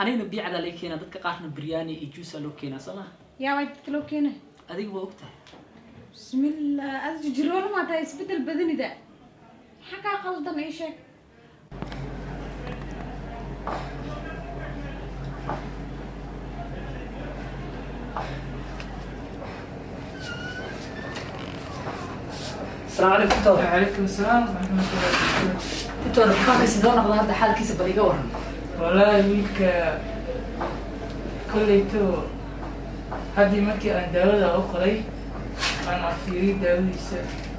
أنا نبي على ليكينا دتك قارن برياني يجوس لوكينا صلا يا وايد لوكينا هذيك وقتها بسم الله أجرور ما تيثبت البدن ده حكا قلدم إيش السلام عليكم دكتور. وعليكم السلام ورحمة الله وبركاته. دكتور بكاك سيدون أخذ هذا حال كيس بليجا ورن. والله ويلك كليتو هذه مركي أن دولة أخرى أنا في دولة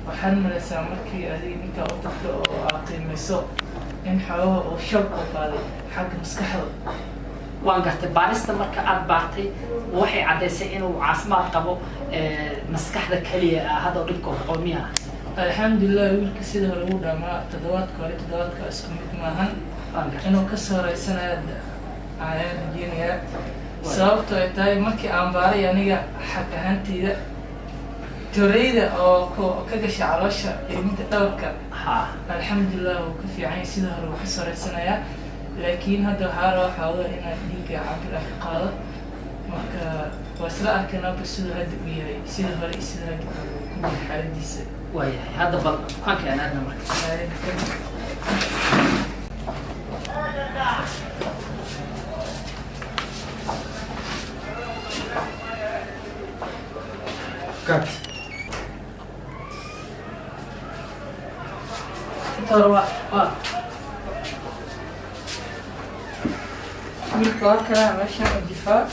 وحن من السامركي هذه نك أطلق أقيم مسوق إن حواه وشرب قالي حق مسكحة. وأنا قلت بارست مركا أد بارتي وحي عدسين وعاصمات قبو مسكح ذا كلية هذا ضدكم قوميها. الحمد لله ويلك سيده الأولى ما تدوات كاري تدوات كأسكمت معهن إنه كسر السنة عيان الجينيات سببت أتاي مركي أمباري يعني حكى هنتي تريد أو كجش عرش يمت توكل الحمد لله وكفي عين سيده وكسر السنة لكن هذا حاله حاله إن ديك عقل قاضي مركا وسرعة كنا بسيده هذا وياي سيده هذا سيده هذا كل حالة ديسة وياي هذا بل ما كان هذا مركز كات تروى بالكوار كلام ماشي الدفاع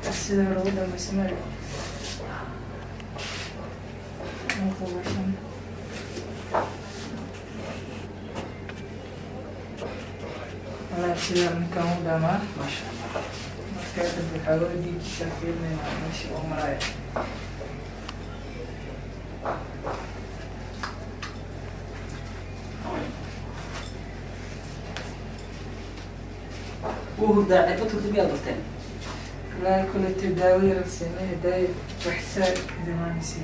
السيدة الروضة مسمى والله السيدة مكان داما ما شاء الله مكاتب بالحلوة دي تشافين ماشي ومرايا وهو ده عدته تبي أضفتين لا كل تداوي رسمي هداية وحساب زمان يصير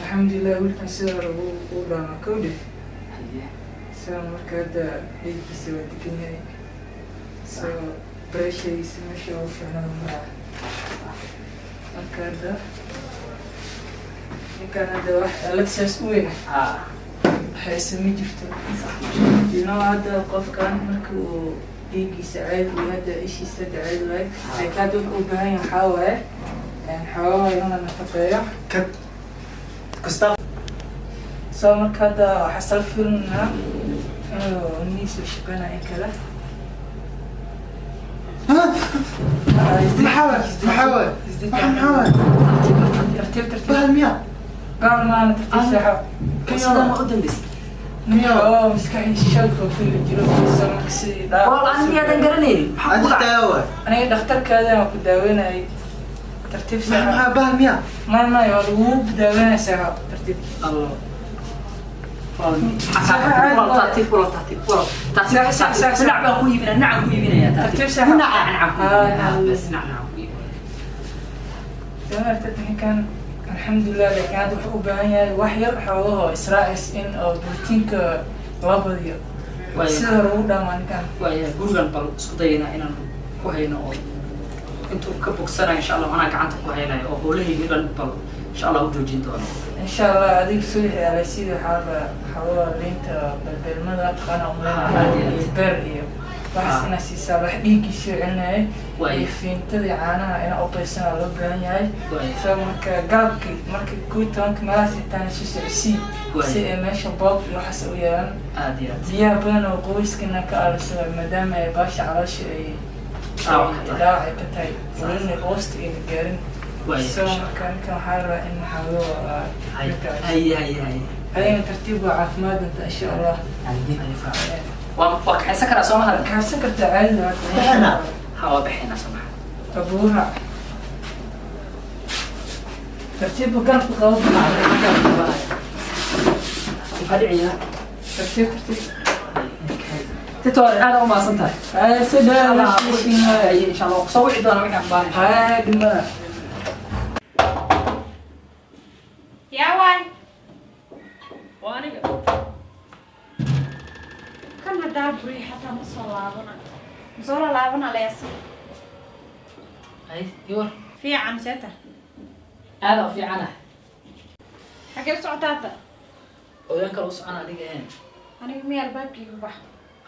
الحمد لله ولكن سير ولا ما كوده سام مركاد هي بسوى الدنيا سو بريشة يسمى شو فعلا مرة مركاد كان هذا واحد لا تسويه حيسمي جفته لأنه هذا قف كان مركو يجي سعيد وهذا إشي سعيد وهاي كادوا بهاي حاوة يعني حاوة هنا نفقية كستاف سو هذا حصل فيلمنا الناس وشبنا إيه كذا محاول ترتيب بالمية قال ما أنا ترتيب ساحة كيا ما قدم بس مسكين الشلفة في الجلوس السمك سيدا والله أنا قاعد أقرني أنت تداوي أنا دكتور كذا ما بداوينا ترتيب ساحة بالمية ما يورو بداوينا ساحة ترتيب الله ترتيب ولا ترتيب نعم هو يبينا نعم هو يبينا يا ترتيب ساحة نعم بس نعم يوم ارتدني كان الحمد لله لكن هذا حقوق بهاي وحير حواه إسراء إن أو بروتينك لابديو سير رودا ما كان ويا جوجل بل سكتينا إن كوهينا أو أنتوا كبوك سنة إن شاء الله أنا قعدت كوهينا أو له جوجل بل إن شاء الله وجوجين دون إن شاء الله هذيك سوي على سيد حوا لينت بالمدى أنا أمرنا بريء بس أنا سيسابح ديكي شيء عنه ويفين تدي عنا أنا أوبريشن لو بيانياي سو مرك مرك كوتانك ماسي تاني شو سي ماشي باب يحس ويان ديا بنا وقويس كنا كارس مدام باش على شيء لا كتاي ولن الوسط يجارين سو كان حارة إن حلوة هاي ترتيب عفماد أنت إن شاء الله وكان سكر أسمعها كان سكر تعال بحنا هوا بحنا سمح أبوها ترتيب قلب غلط هذه عيال ترتيب تتوار هذا وما صنتها سداد إن شاء الله صوّعي دون وين أخبار هاي دماء يا واي وأنا كان هذا بري حتى مصور لابنا ليس أي يور في عن سته هذا في عنه حكي سعتاته وينك الوص أنا دي جهين أنا مية الباب كي بح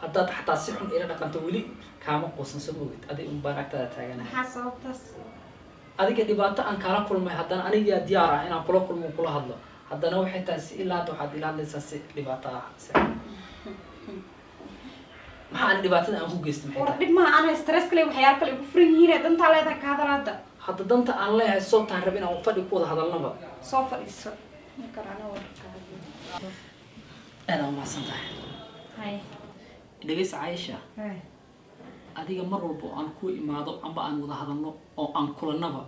haddaad xataa si xun ila dhaqanto weli kaama quusan soo moogid adiga unbaan agtaada taagana حاسبتس adiga dhibaato aan kala kulmay haddana aniga diyaar ah inaan kula kulmo kula hadlo haddana waxay tahay si ilaa waxaad ila hadlaysaa si dhibaato ah maxaa dhibaatada aan ku geystay maxay tahay وردي ما أنا ستريس كلي وحيار كلي بفرين هنا دنت على ذا كهذا هذا hadda danta aan leeyahay soobtaan rabin aan fadhi ku wada hadalnaba صوفر إيش نكر أنا ورك aad ma santahay هاي dhageysa Aisha هاي adiga mar walba aan ku imaado amba aan wada hadalno oo aan kulanaba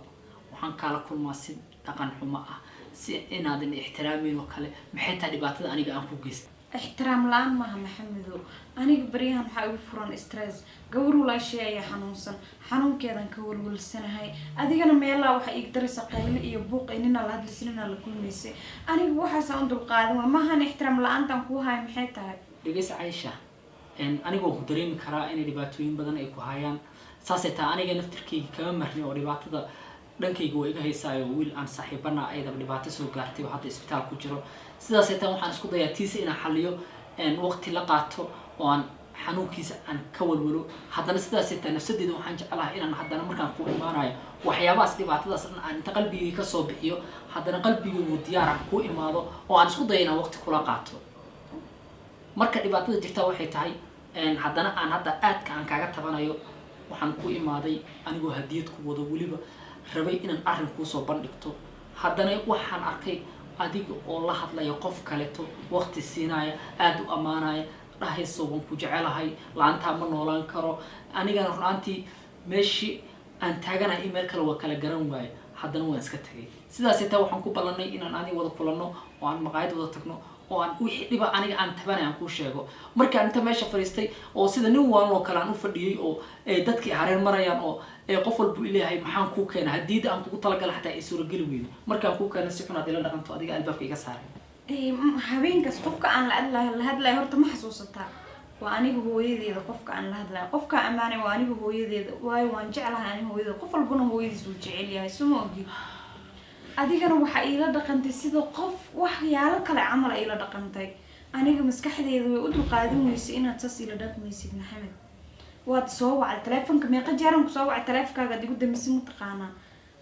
waxaan kala kulmaa si dhaqan xumo ah si inaadan ixtiraamin oo kale maxay tahay dhibaatada aniga aan ku geystay احترام لان ما محمدو أنا بريان حاول فران ستريس قورو لا شيء يا حنوسن حنون كذا نكور والسنة هاي أدي أنا ما يلا واحد يقدر يسقيل يبوق إننا لهذا السنة لكل ميسي أنا بوحة سأند القادم وما هنحترم لان تنكو هاي محيطها dhageysa Aisha aniga waan ku dareemi karaa in dhibaatooyin badan ay ku hayaan saasay taa aniga naftirkeyga kama marni oo dhibaatada dhankayga way iga haysaayo wiil aan saaxiibana ayda dhibaato soo gaartay oo hadda isbitaal ku jiro sidaasay taa waxaan isku dayaa tiisa inaan xalliyo waqti la qaato oo aan xanuunkiisa aan ka walwalo haddana sidaasay taa nafsadeeda waxaan jecelahay inaan haddana markaan ku imaanayo waxyaabahaas dhibaatadaas aan inta qalbigayga ka soo bixiyo haddana qalbigaygu diyaar aan ku imaado oo aan isku dayo inaan waqti kula qaato marka dhibaatada jirta waxay tahay haddana aan hadda aadka aan kaaga tabanayo waxaan ku imaaday anigoo hadiyad ku wado weliba rabay inaan arrin kuu soo bandhigto haddana waxaan arkay adiga oo la hadlaya qof kaleeto waqti siinaya aad u ammaanaya dhahayso waan ku jecelahay laantaa ma noolaan karo anigana runaantii meeshii aan taaganahay meel kale waa kala garan waaye haddana waan iska tagay sidaasay taa waxaan ku ballanay inaan adiga wada kulanno oo aan maqaayad wada tagno oo aan wixii dhiba aniga aan tabanay aan ku sheego markaan inta meesha fariistay oo sida nin waan loo kala aan u fadhiyay oo dadkii hareer marayaan oo qof walba ilaahay maxaan ku keenay hadiida aan kugu talagal xataa ay suura gali weydo markaan ku keenay si xun aad ila dhaqanto adiga albaabka iga saaray habeenkaas qofka aan la hadlayo horta ma xasuusataa waa aniga hooyadeeda qofka aan la hadlayo qofka amaanay waa aniga hooyadeeda waayo waan jeclahay aniga hooyadeeda qof walbana hooyadiis uu jecel yahay suma ogi adigana waxa ila dhaqantay sida qof waxyaalo kale camal ay ila dhaqantay aniga maskaxdeedu way u dulqaadan weysay inaad saas ila dhaqmaysid maxamed waad soo wacay taleefanka meeqa jeeran ku soo wacay taleefankaaga digu damisi mataqaanaa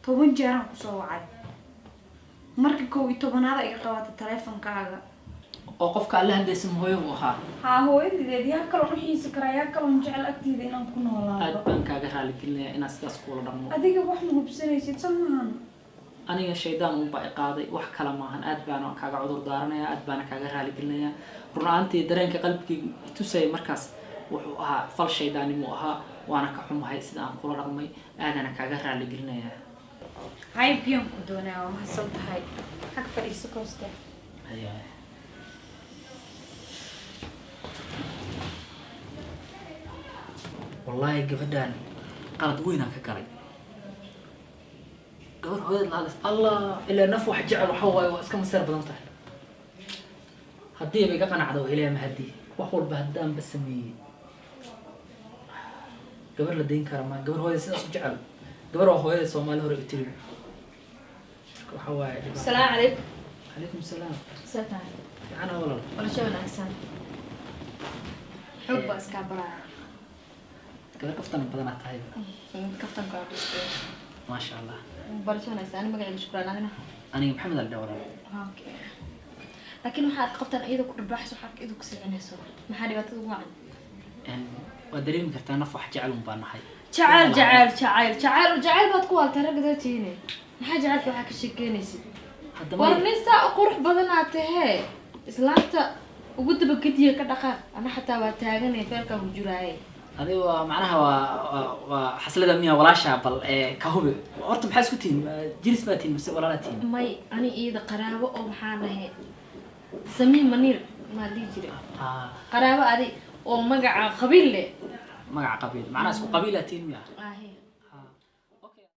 10 jeeran ku soo wacay markii 11aad iga qabatay taleefankaaga oo qofka alla hadlaysan hooyo u ahaa haa hooyadeed yaa kale u xiisi karaa yaa kale jecel agteeda inaan ku noolaado aad baan kaaga raali gelinayaa inaad sidaas kula dhaqmo adiga wax ma hubsanaysid samahan aniga shaydaan uun baa qaaday wax kala maahan aad baan kaaga cudur daaranayaa aad baan kaaga raali gelinayaa runaantii dareenka qalbigayga tusay markaas wuxuu ahaa fal shaydaanimo ahaa waana ka xumahay sida aan kula dhaqmay aadana kaaga raali gelinayaa hay biyan ku doonaa ma hasan tahay xaq fadhiiso koosta ayaa wallahi gabadhan qalad weyn aan ka galay gabar hooyad la hadlays allah ilaa naf wax jecel waxa waaye waa iska maseer badan tahay haddii bay ka qanacdo ilaa ma haddii wax walba haddaan ba sameeyey gabar la dayn kara ma gabar hooyad sidaas u jecel gabar waa hooyada Soomaali hore u tiri waxa waaye السلام عليكم. عليكم السلام سلام. أنا والله ولا شو أنا أحسن. حب أسكابرا. كذا كفتنا بدنا تهاي كفتن كابوس. ما شاء الله. برشة أنا أحسن. أنا ما قاعد شكرا أنا. أنا محمد الدورة. أوكي. لكن واحد كفتن إيده كل بحث وحق إيده كسر عنه سو. ما حد يبغى تقول عنه. يعني ودريم كرتنا نفح جعلهم بنا هاي. جعل بتقول ترى قدرتيني. ما حد جعلت وحق الشكينيسي. هذا ورنسا قرح بدناته إسلامته وقد بكتير كدقة أنا حتى وتاجني فيك وجراي. هذا معناها وحصل هذا مية ولا شابل كهوب أرتب حاسكتين جلس باتين بس ولا لاتين. ماي أنا إذا قرابة أو محانة هي سمين منير ما لي جري. قرابة هذه oo magaca qabiil leh magaca qabiil macnaha isku qabiilatiin miya ahe